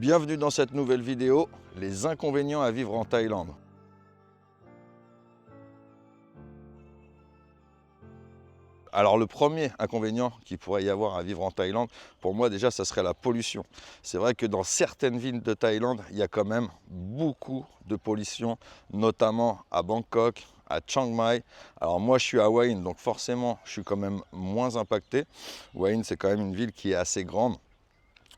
Bienvenue dans cette nouvelle vidéo, les inconvénients à vivre en Thaïlande. Alors le premier inconvénient qu'il pourrait y avoir à vivre en Thaïlande, pour moi déjà, ça serait la pollution. C'est vrai que dans certaines villes de Thaïlande, il y a quand même beaucoup de pollution, notamment à Bangkok, à Chiang Mai. Alors moi je suis à Hua Hin, donc forcément je suis quand même moins impacté. Hua Hin c'est quand même une ville qui est assez grande.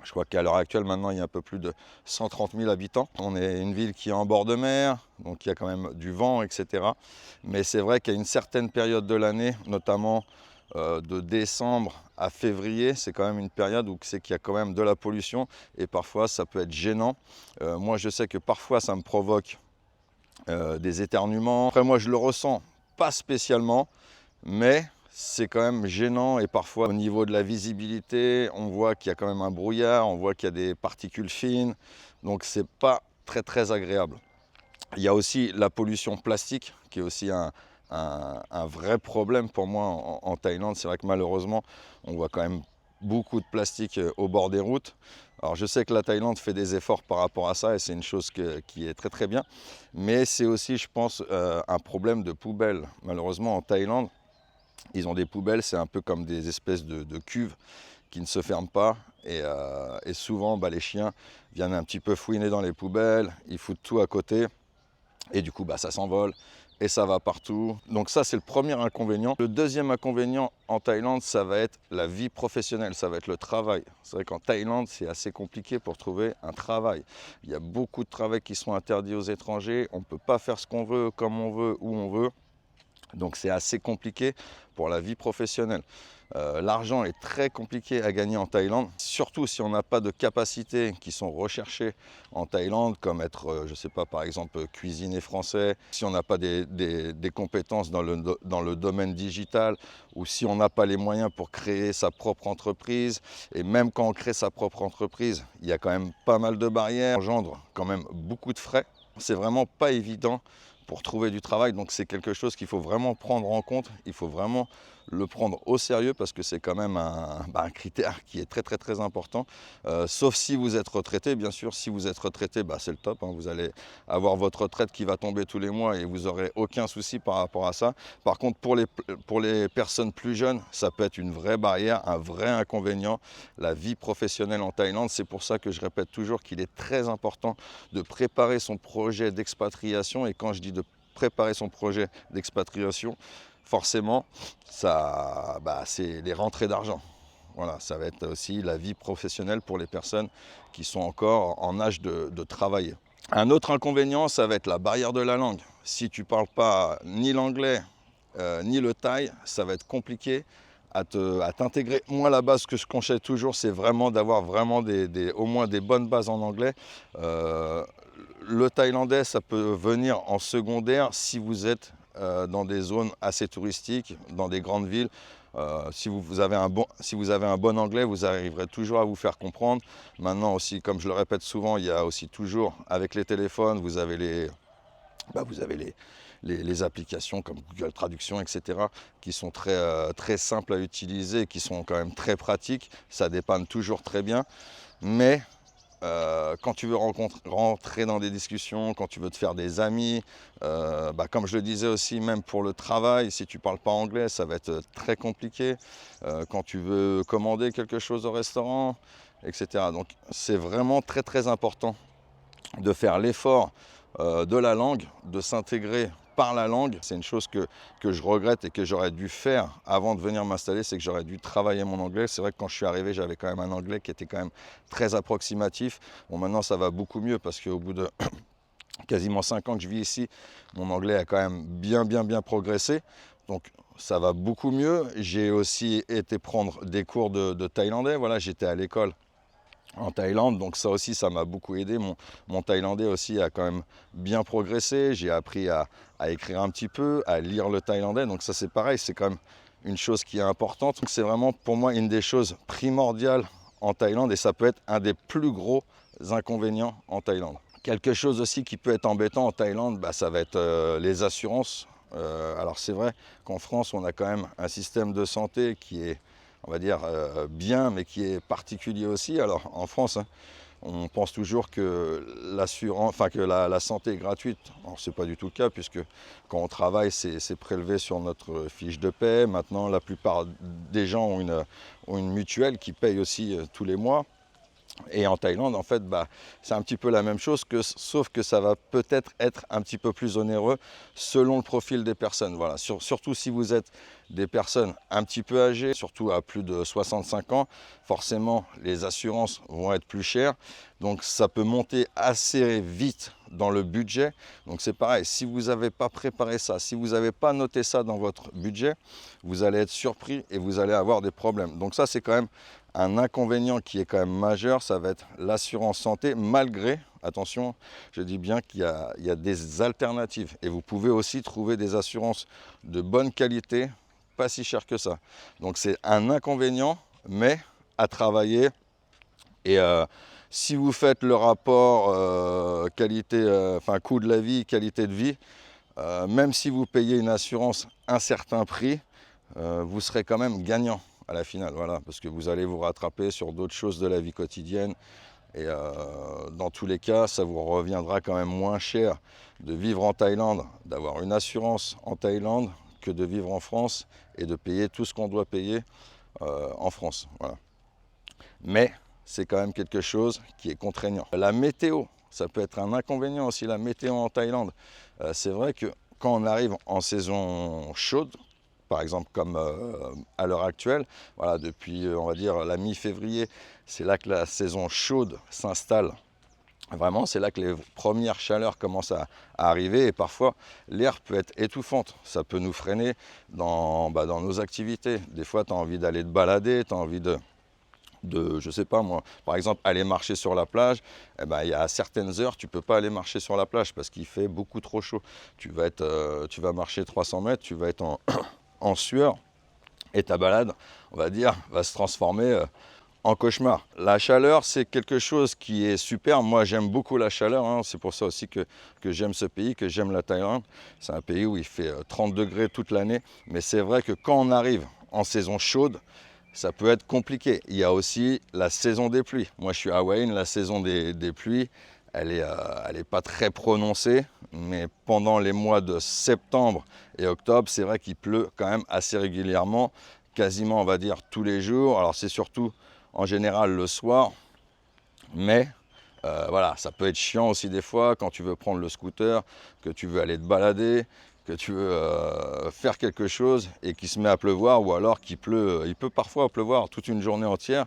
Je crois qu'à l'heure actuelle, maintenant, il y a un peu plus de 130 000 habitants. On est une ville qui est en bord de mer, donc il y a quand même du vent, etc. Mais c'est vrai qu'à une certaine période de l'année, notamment de décembre à février, c'est quand même une période où c'est qu'il y a quand même de la pollution et parfois ça peut être gênant. Moi, je sais que parfois ça me provoque des éternuements. Après, moi, je le ressens pas spécialement, mais c'est quand même gênant et parfois au niveau de la visibilité, on voit qu'il y a quand même un brouillard, on voit qu'il y a des particules fines, donc c'est pas très agréable. Il y a aussi la pollution plastique qui est aussi un vrai problème pour moi en Thaïlande. C'est vrai que malheureusement, on voit quand même beaucoup de plastique au bord des routes. Alors je sais que la Thaïlande fait des efforts par rapport à ça et c'est une chose qui est très bien, mais c'est aussi, je pense, un problème de poubelle. Malheureusement en Thaïlande, ils ont des poubelles, c'est un peu comme des espèces de cuves qui ne se ferment pas. Et souvent, les chiens viennent un petit peu fouiner dans les poubelles, ils foutent tout à côté. Et du coup, ça s'envole et ça va partout. Donc ça, c'est le premier inconvénient. Le deuxième inconvénient en Thaïlande, ça va être la vie professionnelle, ça va être le travail. C'est vrai qu'en Thaïlande, c'est assez compliqué pour trouver un travail. Il y a beaucoup de travaux qui sont interdits aux étrangers. On ne peut pas faire ce qu'on veut, comme on veut, où on veut. Donc c'est assez compliqué pour la vie professionnelle. L'argent est très compliqué à gagner en Thaïlande, surtout si on n'a pas de capacités qui sont recherchées en Thaïlande, comme être, je ne sais pas, par exemple, cuisiner français, si on n'a pas des compétences dans le domaine digital, ou si on n'a pas les moyens pour créer sa propre entreprise. Et même quand on crée sa propre entreprise, il y a quand même pas mal de barrières, ça engendre quand même beaucoup de frais. C'est vraiment pas évident pour trouver du travail, donc c'est quelque chose qu'il faut vraiment prendre en compte, il faut vraiment le prendre au sérieux parce que c'est quand même un critère qui est très important, sauf si vous êtes retraité. Bien sûr, si vous êtes retraité, c'est le top, hein. Vous allez avoir votre retraite qui va tomber tous les mois et vous n'aurez aucun souci par rapport à ça. Par contre, pour les personnes plus jeunes, ça peut être une vraie barrière, un vrai inconvénient, la vie professionnelle en Thaïlande. C'est pour ça que je répète toujours qu'il est très important de préparer son projet d'expatriation. Et quand je dis de préparer son projet d'expatriation, forcément, c'est les rentrées d'argent. Voilà, ça va être aussi la vie professionnelle pour les personnes qui sont encore en âge de travailler. Un autre inconvénient, ça va être la barrière de la langue. Si tu ne parles pas ni l'anglais ni le thaï, ça va être compliqué à t'intégrer. Moi, la base que je conseille toujours, c'est vraiment d'avoir au moins des bonnes bases en anglais. Le thaïlandais, ça peut venir en secondaire si vous êtes dans des zones assez touristiques, dans des grandes villes. Si vous avez un bon anglais, vous arriverez toujours à vous faire comprendre. Maintenant aussi, comme je le répète souvent, il y a aussi toujours, avec les téléphones, vous avez les applications comme Google Traduction, etc., qui sont très simples à utiliser, qui sont quand même très pratiques. Ça dépanne toujours très bien. Mais quand tu veux rentrer dans des discussions, quand tu veux te faire des amis, comme je le disais aussi, même pour le travail, si tu ne parles pas anglais, ça va être très compliqué. Quand tu veux commander quelque chose au restaurant, etc. Donc c'est vraiment très important de faire l'effort de la langue, de s'intégrer par la langue. C'est une chose que je regrette et que j'aurais dû faire avant de venir m'installer, c'est que j'aurais dû travailler mon anglais. C'est vrai que quand je suis arrivé, j'avais quand même un anglais qui était quand même très approximatif. Bon, maintenant ça va beaucoup mieux parce qu'au bout de quasiment 5 ans que je vis ici, mon anglais a quand même bien progressé. Donc ça va beaucoup mieux. J'ai aussi été prendre des cours de thaïlandais. Voilà, j'étais à l'école en Thaïlande, donc ça aussi, ça m'a beaucoup aidé. Mon thaïlandais aussi a quand même bien progressé. J'ai appris à écrire un petit peu, à lire le thaïlandais. Donc ça, c'est pareil, c'est quand même une chose qui est importante. C'est vraiment pour moi une des choses primordiales en Thaïlande et ça peut être un des plus gros inconvénients en Thaïlande. Quelque chose aussi qui peut être embêtant en Thaïlande, ça va être les assurances. Alors c'est vrai qu'en France, on a quand même un système de santé qui est, on va dire, bien, mais qui est particulier aussi. Alors en France, On pense toujours que l'assurance, enfin que la santé est gratuite. Alors c'est pas du tout le cas, puisque quand on travaille, c'est prélevé sur notre fiche de paie. Maintenant, la plupart des gens ont une mutuelle qui paye aussi tous les mois. Et en Thaïlande, en fait, c'est un petit peu la même chose, sauf que ça va peut-être être un petit peu plus onéreux selon le profil des personnes. Voilà. Surtout si vous êtes des personnes un petit peu âgées, surtout à plus de 65 ans, forcément les assurances vont être plus chères. Donc ça peut monter assez vite dans le budget. Donc c'est pareil, si vous n'avez pas préparé ça, si vous n'avez pas noté ça dans votre budget, vous allez être surpris et vous allez avoir des problèmes. Donc ça, c'est quand même un inconvénient qui est quand même majeur, ça va être l'assurance santé, malgré, attention, je dis bien qu'il y a des alternatives. Et vous pouvez aussi trouver des assurances de bonne qualité, pas si cher que ça. Donc c'est un inconvénient, mais à travailler. Et si vous faites le rapport qualité, coût de la vie, qualité de vie, même si vous payez une assurance un certain prix, vous serez quand même gagnant à la finale, voilà, parce que vous allez vous rattraper sur d'autres choses de la vie quotidienne. Et dans tous les cas, ça vous reviendra quand même moins cher de vivre en Thaïlande, d'avoir une assurance en Thaïlande, que de vivre en France et de payer tout ce qu'on doit payer en France. Voilà. Mais c'est quand même quelque chose qui est contraignant. La météo, ça peut être un inconvénient aussi, la météo en Thaïlande. C'est vrai que quand on arrive en saison chaude, par exemple comme à l'heure actuelle, voilà, depuis on va dire la mi-février, c'est là que la saison chaude s'installe. Vraiment, c'est là que les premières chaleurs commencent à arriver et parfois l'air peut être étouffante. Ça peut nous freiner dans nos activités. Des fois, tu as envie d'aller te balader, tu as envie je sais pas moi, par exemple aller marcher sur la plage, eh ben, il y a certaines heures tu peux pas aller marcher sur la plage parce qu'il fait beaucoup trop chaud. Tu vas marcher 300 mètres, tu vas être en sueur et ta balade, on va dire, va se transformer en cauchemar. La chaleur, c'est quelque chose qui est super. Moi, j'aime beaucoup la chaleur, hein. C'est pour ça aussi que j'aime ce pays, que j'aime la Thaïlande. C'est un pays où il fait 30 degrés toute l'année. Mais c'est vrai que quand on arrive en saison chaude, ça peut être compliqué. Il y a aussi la saison des pluies. Moi, je suis hawaïen, la saison des pluies, elle est pas très prononcée, mais pendant les mois de septembre et octobre, c'est vrai qu'il pleut quand même assez régulièrement, quasiment, on va dire, tous les jours. Alors, c'est surtout en général le soir, mais voilà, ça peut être chiant aussi des fois quand tu veux prendre le scooter, que tu veux aller te balader, que tu veux faire quelque chose et qu'il se met à pleuvoir, ou alors qu'il pleut, il peut parfois pleuvoir toute une journée entière.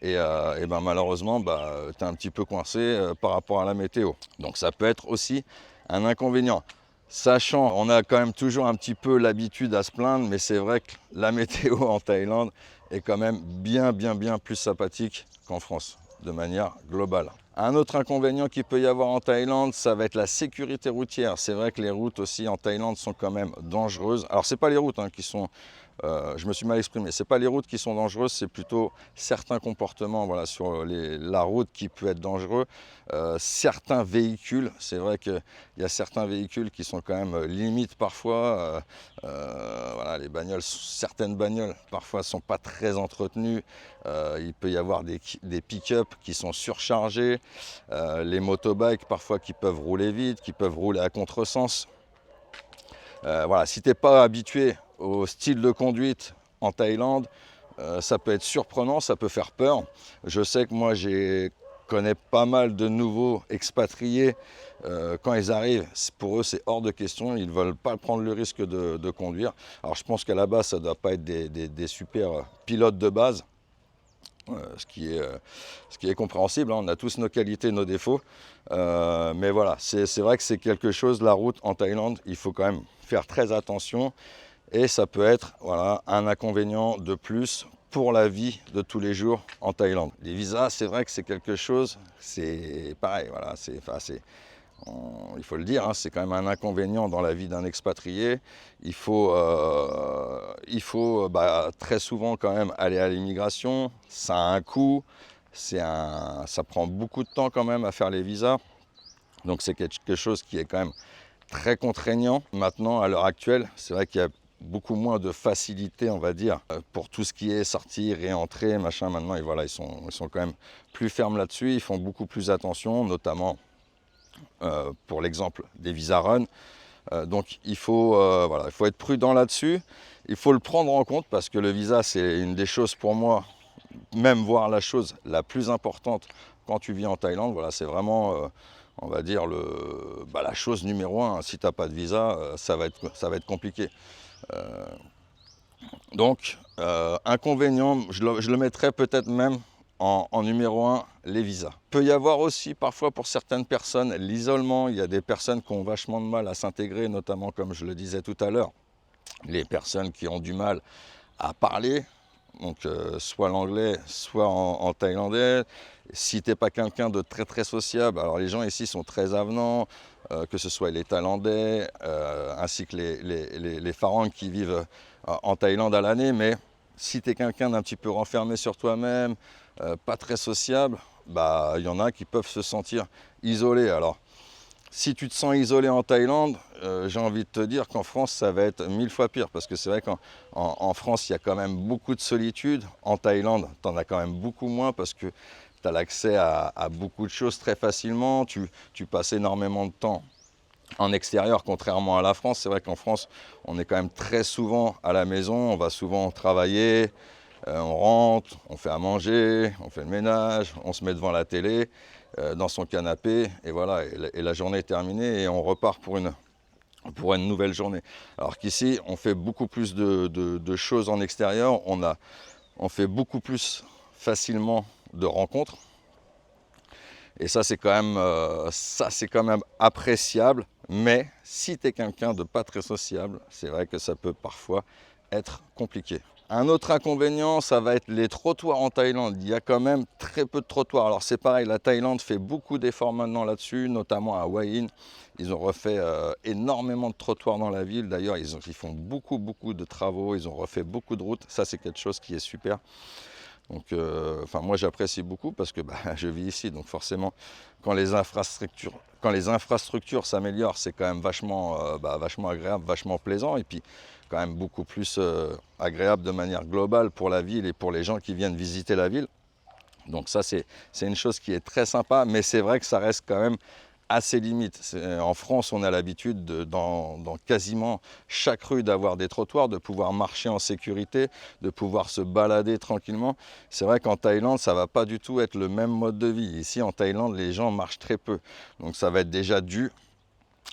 Et ben malheureusement, tu es un petit peu coincé par rapport à la météo. Donc ça peut être aussi un inconvénient. Sachant, on a quand même toujours un petit peu l'habitude à se plaindre, mais c'est vrai que la météo en Thaïlande est quand même bien plus sympathique qu'en France, de manière globale. Un autre inconvénient qu'il peut y avoir en Thaïlande, ça va être la sécurité routière. C'est vrai que les routes aussi en Thaïlande sont quand même dangereuses. Alors c'est pas les routes qui sont... je me suis mal exprimé. C'est pas les routes qui sont dangereuses, c'est plutôt certains comportements, voilà, sur la route qui peut être dangereux. Certains véhicules, c'est vrai qu'il y a certains véhicules qui sont quand même limites parfois. Voilà, les bagnoles, certaines bagnoles parfois sont pas très entretenues. Il peut y avoir des pick-up qui sont surchargés. Les motobikes parfois qui peuvent rouler vite, qui peuvent rouler à contresens. Voilà, si tu n'es pas habitué au style de conduite en Thaïlande, ça peut être surprenant, ça peut faire peur. Je sais que moi, connais pas mal de nouveaux expatriés. Quand ils arrivent, pour eux, c'est hors de question. Ils ne veulent pas prendre le risque de conduire. Alors, je pense qu'à la base, ça ne doit pas être des super pilotes de base. Ce qui est compréhensible, hein. On a tous nos qualités, nos défauts. Mais voilà, c'est vrai que c'est quelque chose, la route en Thaïlande, il faut quand même faire très attention. Et ça peut être voilà, un inconvénient de plus pour la vie de tous les jours en Thaïlande. Les visas, c'est vrai que c'est quelque chose, c'est pareil, voilà, il faut le dire, hein, c'est quand même un inconvénient dans la vie d'un expatrié. Il faut très souvent quand même aller à l'immigration. Ça a un coût, ça prend beaucoup de temps quand même à faire les visas. Donc c'est quelque chose qui est quand même très contraignant. Maintenant, à l'heure actuelle, c'est vrai qu'il y a beaucoup moins de facilité, on va dire, pour tout ce qui est sortir, réentrer, machin. Maintenant, et voilà, ils sont quand même plus fermes là-dessus, ils font beaucoup plus attention, notamment pour l'exemple des visa run. Donc voilà, il faut être prudent là-dessus, il faut le prendre en compte parce que le visa, c'est une des choses pour moi, même voir la chose la plus importante quand tu vis en Thaïlande. Voilà, c'est vraiment, on va dire, la chose numéro un. Si tu n'as pas de visa, ça va être compliqué. Donc, inconvénient, je le mettrais peut-être même en numéro un, les visas. Il peut y avoir aussi parfois pour certaines personnes l'isolement. Il y a des personnes qui ont vachement de mal à s'intégrer, notamment comme je le disais tout à l'heure, les personnes qui ont du mal à parler, donc soit l'anglais, soit en thaïlandais. Si tu n'es pas quelqu'un de très très sociable, alors les gens ici sont très avenants, que ce soit les Thaïlandais, ainsi que les Pharangs qui vivent en Thaïlande à l'année, mais si tu es quelqu'un d'un petit peu renfermé sur toi-même, pas très sociable, il y en a qui peuvent se sentir isolés. Alors, si tu te sens isolé en Thaïlande, j'ai envie de te dire qu'en France, ça va être 1000 fois pire. Parce que c'est vrai qu'en France, il y a quand même beaucoup de solitude. En Thaïlande, tu en as quand même beaucoup moins parce que tu as l'accès à beaucoup de choses très facilement. Tu passes énormément de temps en extérieur, contrairement à la France. C'est vrai qu'en France, on est quand même très souvent à la maison. On va souvent travailler, on rentre, on fait à manger, on fait le ménage, on se met devant la télé, dans son canapé, et voilà, et la journée est terminée et on repart pour une nouvelle journée. Alors qu'ici, on fait beaucoup plus de choses en extérieur, on fait beaucoup plus facilement de rencontres, et ça c'est quand même appréciable, mais si tu es quelqu'un de pas très sociable, c'est vrai que ça peut parfois être compliqué. Un autre inconvénient, ça va être les trottoirs en Thaïlande. Il y a quand même très peu de trottoirs. Alors c'est pareil, la Thaïlande fait beaucoup d'efforts maintenant là-dessus, notamment à Hua Hin. Ils ont refait énormément de trottoirs dans la ville. D'ailleurs, ils font beaucoup de travaux. Ils ont refait beaucoup de routes. Ça, c'est quelque chose qui est super. Donc, moi, j'apprécie beaucoup parce que je vis ici. Donc forcément, quand les infrastructures s'améliorent, c'est quand même vachement agréable, vachement plaisant. Et puis, quand même beaucoup plus agréable de manière globale pour la ville et pour les gens qui viennent visiter la ville. Donc ça, c'est une chose qui est très sympa, mais c'est vrai que ça reste quand même assez limite. En France, on a l'habitude dans quasiment chaque rue d'avoir des trottoirs, de pouvoir marcher en sécurité, de pouvoir se balader tranquillement. C'est vrai qu'en Thaïlande, ça ne va pas du tout être le même mode de vie. Ici, en Thaïlande, les gens marchent très peu. Donc ça va être déjà dû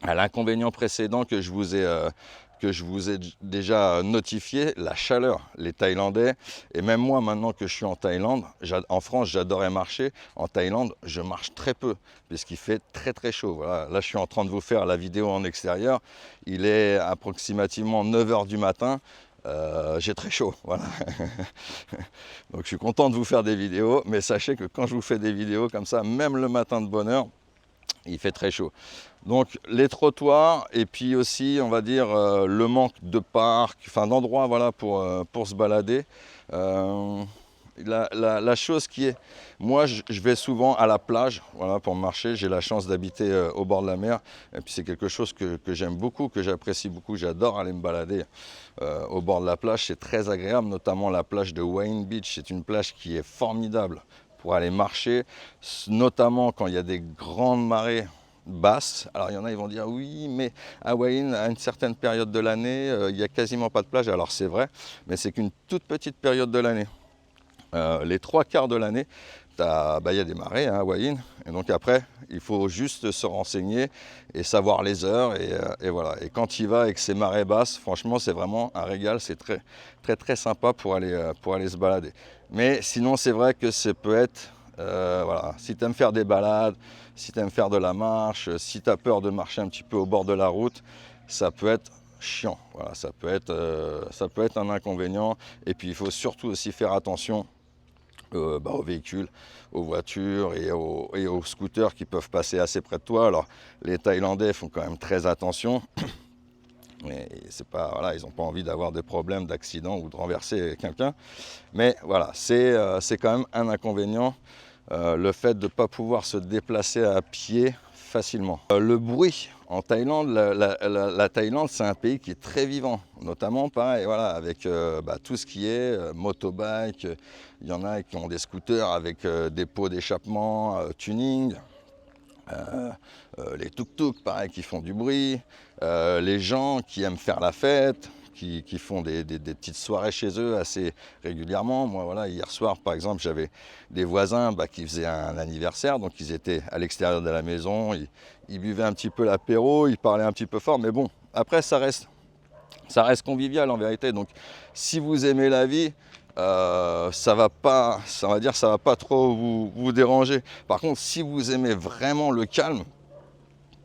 à l'inconvénient précédent que je vous ai déjà notifié, la chaleur. Les Thaïlandais, et même moi maintenant que je suis en Thaïlande, en France j'adorais marcher, en Thaïlande je marche très peu, puisqu'il fait très très chaud. Voilà. Là je suis en train de vous faire la vidéo en extérieur, il est approximativement 9h du matin, j'ai très chaud, voilà. Donc je suis content de vous faire des vidéos, mais sachez que quand je vous fais des vidéos comme ça, même le matin de bonne heure, il fait très chaud. Donc les trottoirs et puis aussi on va dire le manque de parcs, d'endroits voilà, pour se balader. La chose qui est, moi je vais souvent à la plage voilà, pour marcher, j'ai la chance d'habiter au bord de la mer et puis c'est quelque chose que j'aime beaucoup, que j'apprécie beaucoup, j'adore aller me balader au bord de la plage, c'est très agréable, notamment la plage de Hua Hin Beach, c'est une plage qui est formidable pour aller marcher, notamment quand il y a des grandes marées basses. Alors il y en a, ils vont dire oui, mais à Hua Hin, à une certaine période de l'année, il n'y a quasiment pas de plage. Alors c'est vrai, mais c'est qu'une toute petite période de l'année. Les 3/4 de l'année, il y a des marées à Hua Hin, et donc après, il faut juste se renseigner et savoir les heures, et voilà. Et quand il va avec ces marées basses, franchement, c'est vraiment un régal, c'est très, très, très sympa pour aller se balader. Mais sinon, c'est vrai que ça peut être, voilà, si tu aimes faire des balades, si tu aimes faire de la marche, si tu as peur de marcher un petit peu au bord de la route, ça peut être chiant. Voilà, ça peut être un inconvénient. Et puis, il faut surtout aussi faire attention aux véhicules, aux voitures et aux scooters qui peuvent passer assez près de toi. Alors les Thaïlandais font quand même très attention, mais c'est pas, voilà, ils n'ont pas envie d'avoir des problèmes d'accident ou de renverser quelqu'un. Mais voilà, c'est quand même un inconvénient, le fait de ne pas pouvoir se déplacer à pied facilement. Le bruit en Thaïlande, la Thaïlande, c'est un pays qui est très vivant, notamment pareil, voilà, avec tout ce qui est motobike. Il y en a qui ont des scooters avec des pots d'échappement, tuning. Les tuk-tuk, pareil, qui font du bruit. Les gens qui aiment faire la fête, qui font des petites soirées chez eux assez régulièrement. Moi, voilà, hier soir, par exemple, j'avais des voisins qui faisaient un anniversaire, donc ils étaient à l'extérieur de la maison, ils buvaient un petit peu l'apéro, ils parlaient un petit peu fort, mais bon, après, ça reste convivial en vérité. Donc, si vous aimez la vie, ça va pas trop vous déranger. Par contre, si vous aimez vraiment le calme,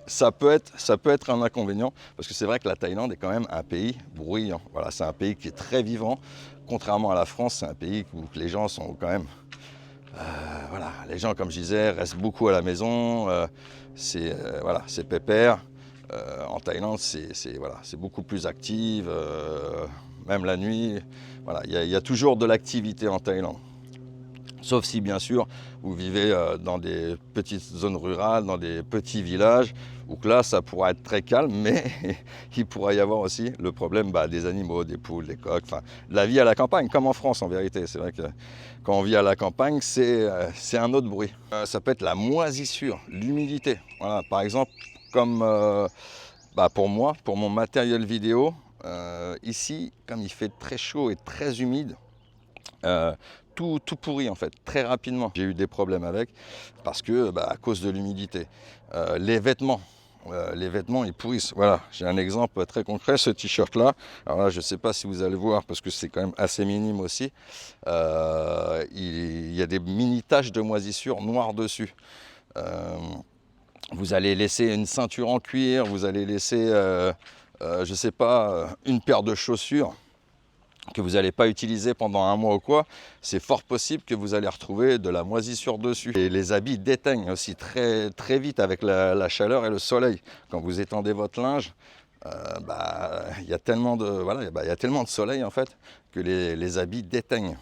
ça peut être un inconvénient, parce que c'est vrai que la Thaïlande est quand même un pays bruyant. Voilà, c'est un pays qui est très vivant. Contrairement à la France, c'est un pays où les gens sont quand même... voilà, les gens, comme je disais, restent beaucoup à la maison. C'est pépère. En Thaïlande, c'est beaucoup plus actif, même la nuit. Voilà, il y a toujours de l'activité en Thaïlande. Sauf si, bien sûr, vous vivez dans des petites zones rurales, dans des petits villages, où là, ça pourra être très calme, mais il pourra y avoir aussi le problème des animaux, des poules, des coqs, enfin, la vie à la campagne, comme en France en vérité. C'est vrai que quand on vit à la campagne, c'est un autre bruit. Ça peut être la moisissure, l'humidité. Voilà, par exemple, comme pour moi, pour mon matériel vidéo, ici, comme il fait très chaud et très humide, tout pourrit en fait, très rapidement. J'ai eu des problèmes avec, parce que à cause de l'humidité. Les vêtements ils pourrissent. Voilà, j'ai un exemple très concret, ce t-shirt là. Alors là, je ne sais pas si vous allez voir, parce que c'est quand même assez minime aussi. Il y a des mini taches de moisissure noires dessus. Vous allez laisser une ceinture en cuir, vous allez laisser, je ne sais pas, une paire de chaussures que vous n'allez pas utiliser pendant un mois ou quoi, c'est fort possible que vous allez retrouver de la moisissure dessus. Et les habits déteignent aussi très, très vite avec la chaleur et le soleil. Quand vous étendez votre linge, il y a tellement de soleil en fait que les habits déteignent.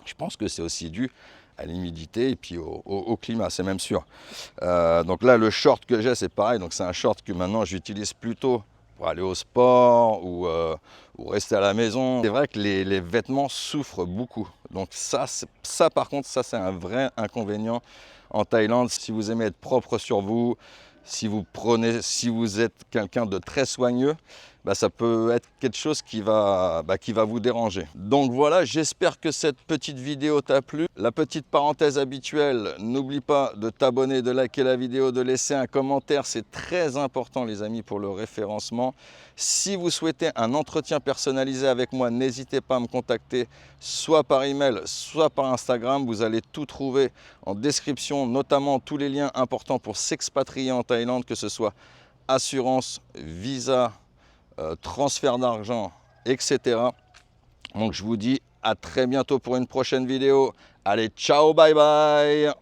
Je pense que c'est aussi dû à l'humidité et puis au climat, c'est même sûr. Donc là, le short que j'ai, c'est pareil. Donc c'est un short que maintenant j'utilise plutôt pour aller au sport ou rester à la maison. C'est vrai que les vêtements souffrent beaucoup. Donc ça par contre, ça c'est un vrai inconvénient en Thaïlande. Si vous aimez être propre sur vous, si vous êtes quelqu'un de très soigneux, ça peut être quelque chose qui va vous déranger. Donc voilà, j'espère que cette petite vidéo t'a plu. La petite parenthèse habituelle, n'oublie pas de t'abonner, de liker la vidéo, de laisser un commentaire. C'est très important les amis pour le référencement. Si vous souhaitez un entretien personnalisé avec moi, n'hésitez pas à me contacter, soit par email, soit par Instagram. Vous allez tout trouver en description, notamment tous les liens importants pour s'expatrier en Thaïlande, que ce soit assurance, visa, transfert d'argent, etc. Donc je vous dis à très bientôt pour une prochaine vidéo. Allez, ciao, bye bye!